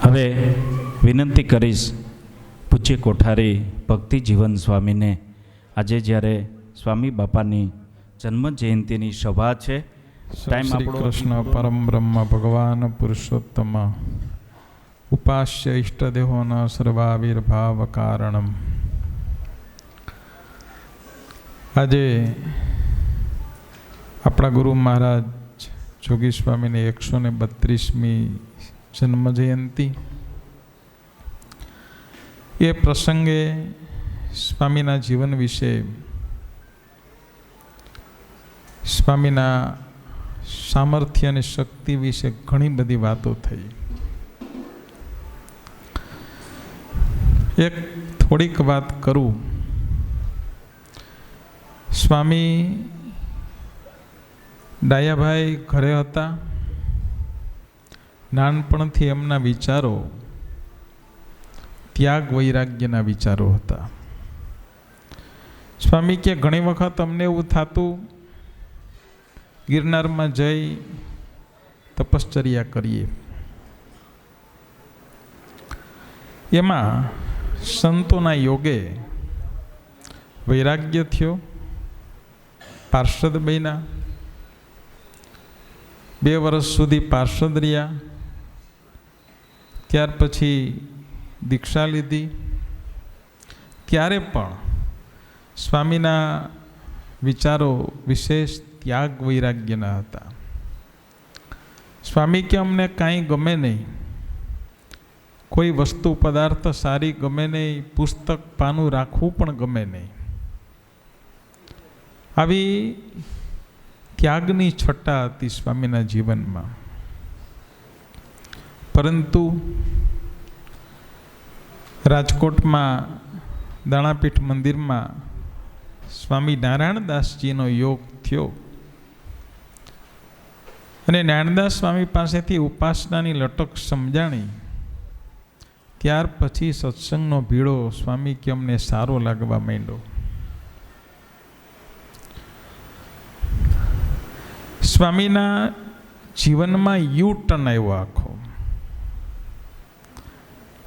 હવે વિનંતી કરીશ પૂજ્ય કોઠારી ભક્તિજીવન સ્વામીને, આજે જ્યારે સ્વામી બાપાની જન્મ જયંતિની સભા છે, ટાઈમ શ્રી કૃષ્ણ પરમ બ્રહ્મ ભગવાન પુરુષોત્તમ ઉપાસ્ય ઇષ્ટદેહોના સર્વાવિર્ભાવ કારણમ. આજે આપણા ગુરુ મહારાજ જોગી સ્વામીની 132મી જન્મ જયંતિ. એ પ્રસંગે સ્વામીના જીવન વિશે, સ્વામીના સામર્થ્ય અને શક્તિ વિશે ઘણી બધી વાતો થઈ. એક થોડીક વાત કરું. સ્વામી ડાયાભાઈ ઘરે હતા. નાનપણથી એમના વિચારો ત્યાગ વૈરાગ્યના વિચારો હતા. સ્વામી કે ઘણી વખત અમને એવું થતું, ગિરનારમાં જઈ તપશ્ચર્યા કરીએ. એમાં સંતોના યોગે વૈરાગ્ય થયો, પાર્ષદ બન્યા, 2 વર્ષ સુધી પાર્ષદ રહ્યા. ત્યાર પછી દીક્ષા લીધી. ત્યારે પણ સ્વામીના વિચારો વિશેષ ત્યાગ વૈરાગ્યના હતા. સ્વામી કે અમને કાંઈ ગમે નહીં, કોઈ વસ્તુ પદાર્થ સારી ગમે નહીં, પુસ્તક પાનું રાખવું પણ ગમે નહીં. આવી ત્યાગની છટા હતી સ્વામીના જીવનમાં. પરંતુ રાજકોટમાં દાણાપીઠ મંદિરમાં સ્વામી નારાયણદાસજીનો યોગ થયો અને નારાયણદાસ સ્વામી પાસેથી ઉપાસનાની લટક સમજાણી. ત્યાર પછી સત્સંગનો ભીડો સ્વામી કે અમને સારો લાગવા માંડ્યો. સ્વામીના જીવનમાં યુ ટર્ન આવ્યો આખો.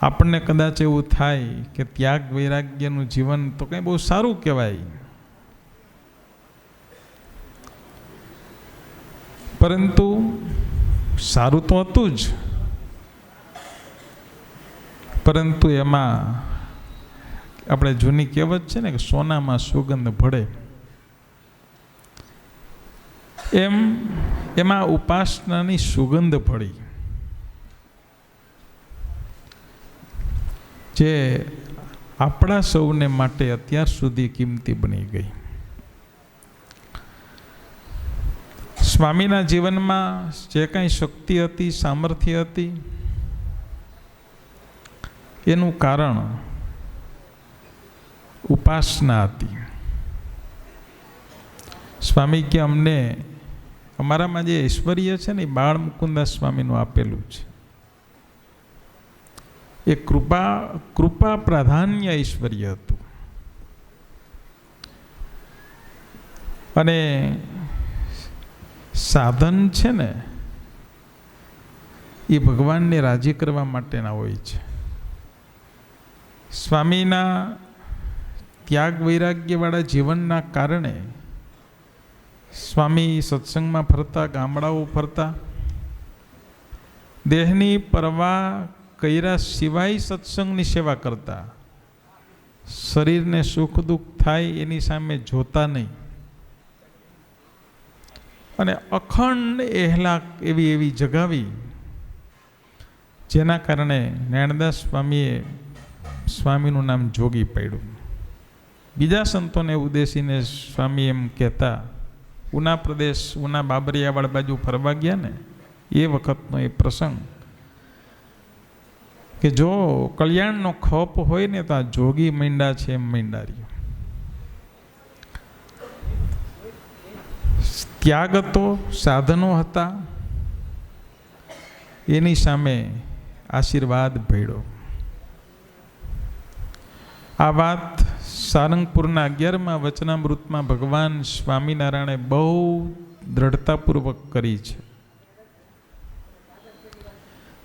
આપણને કદાચ એવું થાય કે ત્યાગ વૈરાગ્યનું જીવન તો કંઈ બહુ સારું કહેવાય, પરંતુ સારું તો હતું જ, પરંતુ એમાં આપણે જૂની કહેવત છે ને કે સોનામાં સુગંધ ભળે, એમાં ઉપાસનાની સુગંધ ભળી, જે આપણા સૌને માટે અત્યાર સુધી કિંમતી બની ગઈ. સ્વામીના જીવનમાં જે કાંઈ શક્તિ હતી, સામર્થ્ય હતી, એનું કારણ ઉપાસના હતી. સ્વામી કે અમને અમારામાં જે ઐશ્વર્ય છે ને એ બાળ મુકુદાસ સ્વામીનું આપેલું છે. એ કૃપા પ્રાધાન્ય ઐશ્વર્ય હતું. અને સાધન છે ને એ ભગવાનને રાજી કરવા માટેના હોય છે. સ્વામીના ત્યાગ વૈરાગ્યવાળા જીવનના કારણે સ્વામી સત્સંગમાં ફરતા, ગામડાઓ ફરતા, દેહની પરવા કર્યા સિવાય સત્સંગની સેવા કરતા. શરીરને સુખ દુઃખ થાય એની સામે જોતા નહીં, અને અખંડ એહલાક એવી જગાવી, જેના કારણે નારાયણદાસ સ્વામીએ સ્વામીનું નામ જોગી પાડ્યું. બીજા સંતોને ઉદ્દેશીને સ્વામી એમ કહેતા, ઉના પ્રદેશ, ઉના બાબરિયાવાડ બાજુ ફરવા ગયા ને એ વખતનો એ પ્રસંગ, કે જો કલ્યાણનો ખપ હોય ને તો આ જોગી મીંડા છે એમ મીંડાર્યો. ત્યાગ હતો, સાધનો હતા, એની સામે આશીર્વાદ ભેળો. આ વાત સારંગપુરના 11મા વચનામૃતમાં ભગવાન સ્વામિનારાયણે બહુ દ્રઢતાપૂર્વક કરી છે.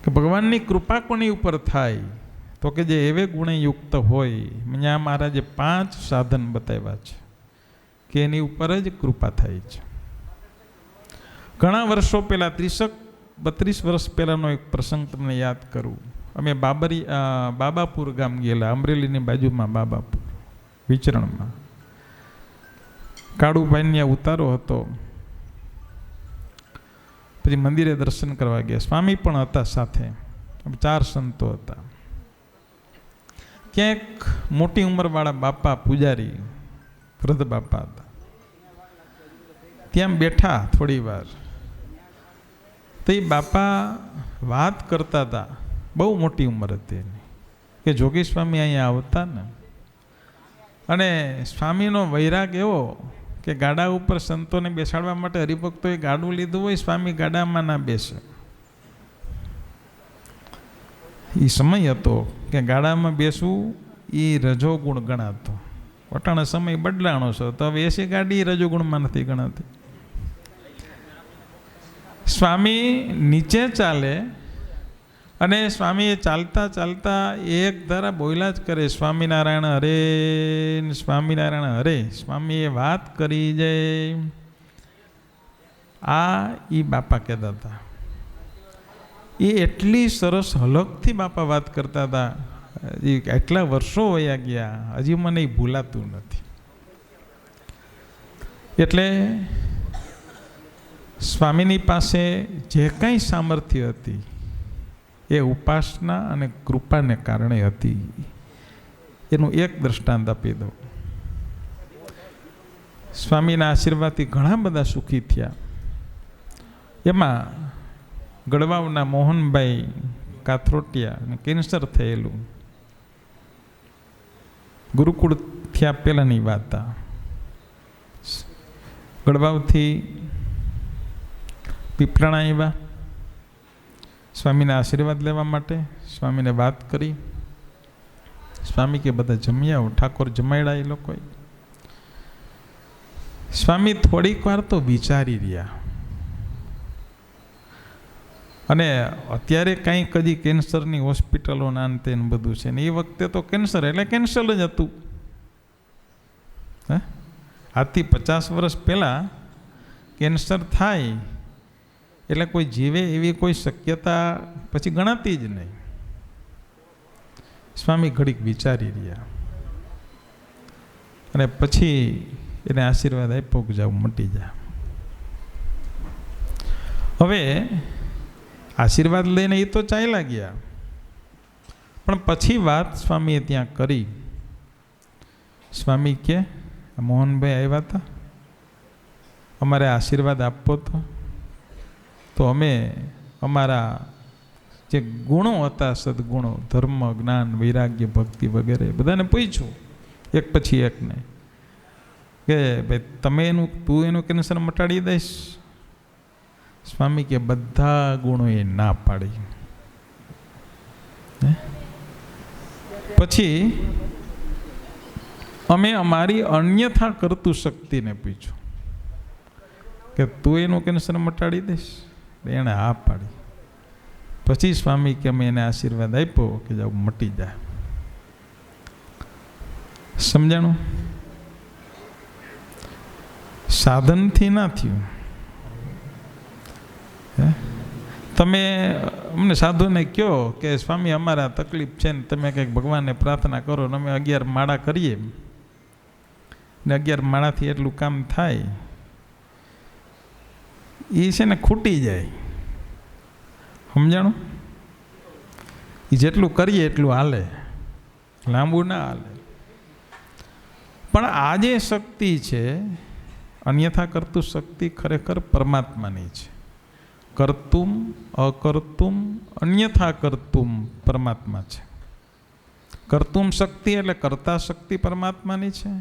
કે ભગવાનની કૃપા કોની ઉપર થાય તો કે જે એવે ગુણયુક્ત હોય. અહીંયા મહારાજે 5 સાધન બતાવ્યા છે કે એની ઉપર જ કૃપા થાય છે. ઘણા વર્ષો પહેલાં 32 વર્ષ પહેલાંનો એક પ્રસંગ તમને યાદ કરું. અમે બાબાપુર ગામ ગયેલા, અમરેલીની બાજુમાં બાબાપુર વિચરણમાં. કાળુભાઈને ઉતારો હતો. પછી મંદિરે દર્શન કરવા ગયા. સ્વામી પણ હતા સાથે, 4 સંતો હતા. ક્યાંક મોટી ઉંમરવાળા બાપા પૂજારી વૃદ્ધ બાપા હતા. ત્યાં બેઠા થોડી વાર. તો એ બાપા વાત કરતા હતા, બહુ મોટી ઉંમર હતી એની, કે જોગી સ્વામી અહીંયા આવતા ને, અને સ્વામીનો વૈરાગ એવો કે ગાડા ઉપર સંતોને બેસાડવા માટે હરિભક્તોએ ગાડું લીધું હોય, સ્વામી ગાડામાં ના બેસે. એ સમય હતો કે ગાડામાં બેસવું એ રજોગુણ ગણાતો. વટાણા સમય બદલાણો છે, તો હવે એસી ગાડી રજોગુણમાં નથી ગણાતી. સ્વામી નીચે ચાલે અને સ્વામી ચાલતા ચાલતા એક ધારા બોલ્યા જ કરે, સ્વામિનારાયણ હરે, સ્વામિનારાયણ હરે. સ્વામીએ વાત કરી જાય. આ એ બાપા કહેતા હતા. એ એટલી સરસ હલકથી બાપા વાત કરતા હતા. એટલા વર્ષો વયા ગયા, હજી મને એ ભૂલાતું નથી. એટલે સ્વામીની પાસે જે કંઈ સામર્થ્ય હતી એ ઉપાસના અને કૃપાને કારણે હતી. એનું એક દ્રષ્ટાંત આપી દઉં. સ્વામીના આશીર્વાદથી ઘણા બધા સુખી થયા. એમાં ગળવાવના મોહનભાઈ કાથરોટિયા કેન્સર થયેલું. ગુરુકુળ થયા પહેલાંની વાત. ગળવાવથી પીપળાણા આવ્યા સ્વામીના આશીર્વાદ લેવા માટે. સ્વામીને વાત કરી. સ્વામી કે બધા જમી આવો. ઠાકોર જમાડ્યા એ લોકોએ. સ્વામી થોડીક વાર તો વિચારી રહ્યા. અને અત્યારે કંઈક હજી કેન્સરની હોસ્પિટલો નાનતે બધું છે ને, એ વખતે તો કેન્સર એટલે કેન્સર જ હતું. આજથી 50 વર્ષ પહેલાં કેન્સર થાય એટલે કોઈ જીવે એવી કોઈ શક્યતા પછી ગણાતી જ નહીં. સ્વામી ઘડીક વિચારી રહ્યા અને પછી એને આશીર્વાદ આપ્યો કે જાવ મટી જા. હવે આશીર્વાદ લઈને એ તો ચાલ્યા ગયા, પણ પછી વાત સ્વામીએ ત્યાં કરી. સ્વામી કે મોહનભાઈ આવ્યા હતા, અમારે આશીર્વાદ આપવો તો અમે અમારા જે ગુણો હતા, સદગુણો, ધર્મ, જ્ઞાન, વૈરાગ્ય, ભક્તિ વગેરે બધાને પૂછ્યું એક પછી એકને કે ભાઈ તમે તું એનું કેન્સર મટાડી દઈશ? સ્વામી કે બધા ગુણોએ ના પાડી. પછી અમે અમારી અન્યથા કરતું શક્તિને પૂછ્યું કે તું એનું કેન્સર મટાડી દઈશ? એણે હા પાડી. પછી સ્વામી કે અમે એને આશીર્વાદ આપ્યો કે જાવ મટી જાય. સમજાણું? સાધનથી ના થયું. તમે અમને સાધુને કહો કે સ્વામી અમારા તકલીફ છે ને તમે કંઈક ભગવાનને પ્રાર્થના કરો ને અમે 11 માળા કરીએ ને 11 માળાથી એટલું કામ થાય, એ છે ને ખૂટી જાય. સમજાણું? એ જેટલું કરીએ એટલું હાલે, લાંબુ ના હાલે. પણ આ જે શક્તિ છે અન્યથા કરતું શક્તિ ખરેખર પરમાત્માની છે. કર્તુમ અકર્તુમ અન્યથા કર્તુમ પરમાત્મા છે. કર્તુમ શક્તિ એટલે કરતા શક્તિ પરમાત્માની છે.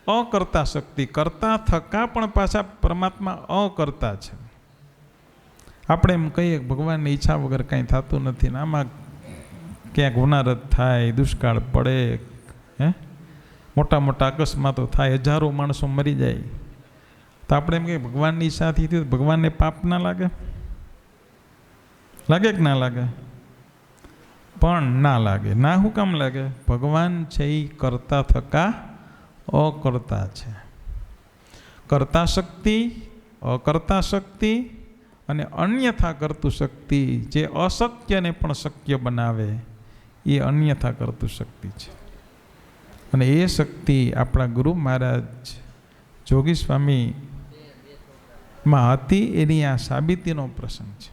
અકર્તા શક્તિ કરતા થકા પણ પાછા પરમાત્મા અકર્તા છે. આપણે એમ કહીએ ભગવાનની ઈચ્છા વગર કાંઈ થતું નથી ને આમાં ક્યાંક હોનારત થાય, દુષ્કાળ પડે, મોટા મોટા અકસ્માતો થાય, હજારો માણસો મરી જાય, તો આપણે એમ કહીએ ભગવાનની ઈચ્છાથી થયું. ભગવાનને પાપ ના લાગે? લાગે કે ના લાગે? પણ ના લાગે. ના શું કામ લાગે? ભગવાન છે એ કરતા થકા અકર્તા છે. કરતા શક્તિ, અકર્તા શક્તિ અને અન્યથા કરતું શક્તિ, જે અશક્યને પણ શક્ય બનાવે, એ અન્યથા કરતું શક્તિ છે. અને એ શક્તિ આપણા ગુરુ મહારાજ જોગી સ્વામીમાં હતી. એની આ સાબિતીનો પ્રસંગ છે.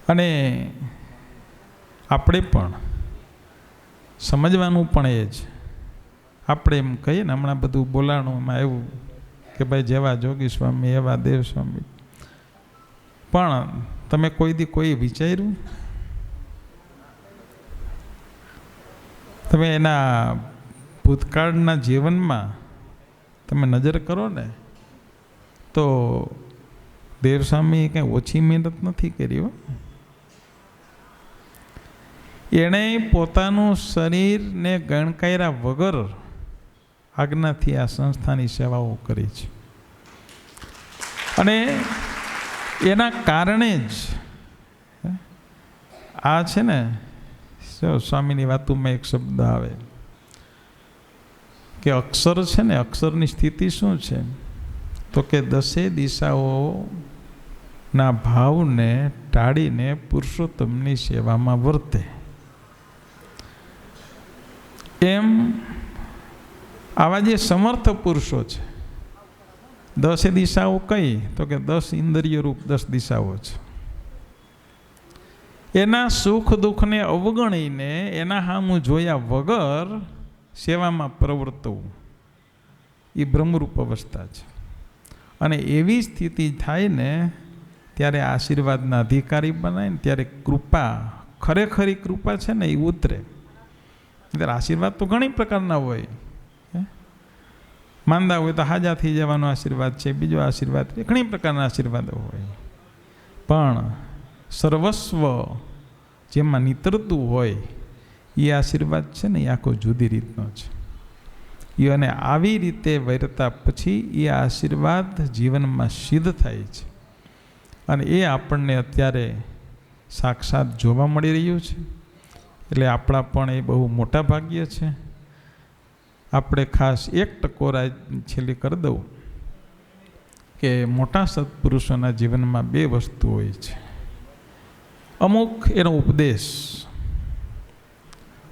અને આપણે પણ સમજવાનું પણ એ જ. આપણે એમ કહીએ ને, હમણાં બધું બોલાણુંમાં એવું કે ભાઈ જેવા જોગી સ્વામી એવા દેવ સ્વામી, પણ તમે કોઈ દી કોઈ વિચાર્યું? તમે એના ભૂતકાળના જીવનમાં તમે નજર કરો ને, તો દેવસ્વામી કંઈ ઓછી મહેનત નથી કરી હો. એણે પોતાનું શરીરને ગણકાર્યા વગર આજ્ઞાથી આ સંસ્થાની સેવાઓ કરી છે. અને એના કારણે જ આ છે ને, સ્વામીની વાતોમાં એક શબ્દ આવે કે અક્ષર છે ને, અક્ષરની સ્થિતિ શું છે? તો કે 10 દિશાઓના ભાવને ટાળીને પુરુષોત્તમની સેવામાં વર્તે. એમ આવા જે સમર્થ પુરુષો છે, 10 દિશાઓ કઈ? તો કે 10 ઇન્દ્રિય રૂપ 10 દિશાઓ છે. એના સુખ દુઃખને અવગણીને એના સામું જોયા વગર સેવામાં પ્રવર્તવું, એ બ્રહ્મરૂપ અવસ્થા છે. અને એવી સ્થિતિ થાય ને ત્યારે આશીર્વાદના અધિકારી બનાય ને ત્યારે કૃપા, ખરેખરી કૃપા છે ને, એ ઉતરે. ત્યારે આશીર્વાદ તો ઘણી પ્રકારના હોય. માંદા હોય તો હાજા થઈ જવાનો આશીર્વાદ છે, બીજો આશીર્વાદ, ઘણી પ્રકારના આશીર્વાદો હોય. પણ સર્વસ્વ જેમાં નીતરતું હોય એ આશીર્વાદ છે ને, એ આખો જુદી રીતનો છે. અને આવી રીતે વર્તા પછી એ આશીર્વાદ જીવનમાં સિદ્ધ થાય છે. અને એ આપણને અત્યારે સાક્ષાત જોવા મળી રહ્યું છે. એટલે આપણા પણ એ બહુ મોટા ભાગ્ય છે. આપણે ખાસ એક ટકોરા છેલ્લી કરી દઉં કે મોટા સત્પુરુષોના જીવનમાં 2 વસ્તુ હોય છે. અમુક એનો ઉપદેશ,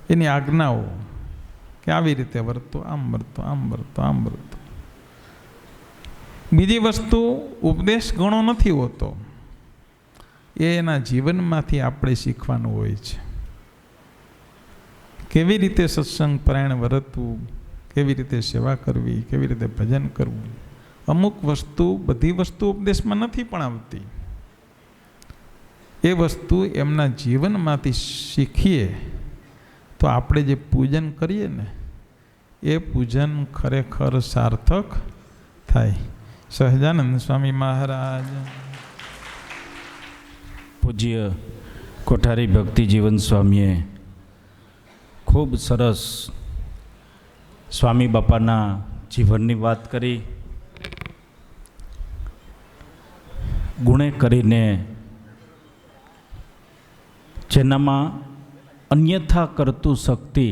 એની આજ્ઞાઓ કે આવી રીતે વર્તો, આમ વર્તો, આમ વર્તો, આમ વર્તો. બીજી વસ્તુ, ઉપદેશ ઘણો નથી હોતો, એ એના જીવનમાંથી આપણે શીખવાનું હોય છે. કેવી રીતે સત્સંગ પરાયણ વર્તવું, કેવી રીતે સેવા કરવી, કેવી રીતે ભજન કરવું. અમુક વસ્તુ, બધી વસ્તુ ઉપદેશમાં નથી પણ આવતી. એ વસ્તુ એમના જીવનમાંથી શીખીએ તો આપણે જે પૂજન કરીએ ને, એ પૂજન ખરેખર સાર્થક થાય. સહજાનંદ સ્વામી મહારાજ. પૂજ્ય કોઠારી ભક્તિજીવન સ્વામીએ ખૂબ સરસ સ્વામી બાપાના જીવનની વાત કરી. ગુણે કરીને જેનામાં અન્યથા કરતું શક્તિ,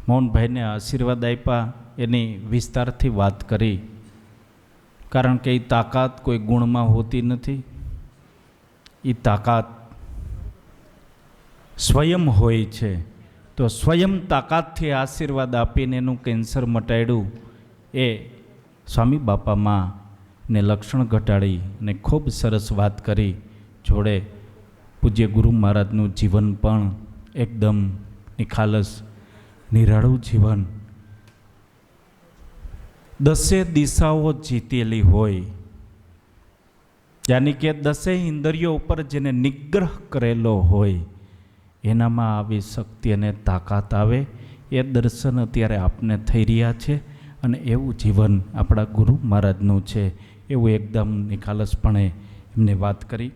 મોહનભાઈને આશીર્વાદ આપ્યા, એની વિસ્તારથી વાત કરી. કારણ કે એ તાકાત કોઈ ગુણમાં હોતી નથી. એ તાકાત સ્વયં હોય છે. તો સ્વયં તાકાતથી આશીર્વાદ આપીને એનું કેન્સર મટાડ્યું, એ સ્વામી બાપામાં ને લક્ષણ ઘટાડી ને ખૂબ સરસ વાત કરી. જોડે પૂજ્ય ગુરુ મહારાજનું જીવન પણ એકદમ નિખાલસ, નિરાળું જીવન. 10 દિશાઓ જીતેલી હોય, યાની કે 10 ઇન્દ્રિયો ઉપર જેને નિગ્રહ કરેલો હોય, એનામાં આવી શક્તિ અને તાકાત આવે. એ દર્શન અત્યારે આપને થઈ રહ્યા છે. અને એવું જીવન આપણા ગુરુ મહારાજનું છે. એવું એકદમ નિખાલસપણે એમને વાત કરી.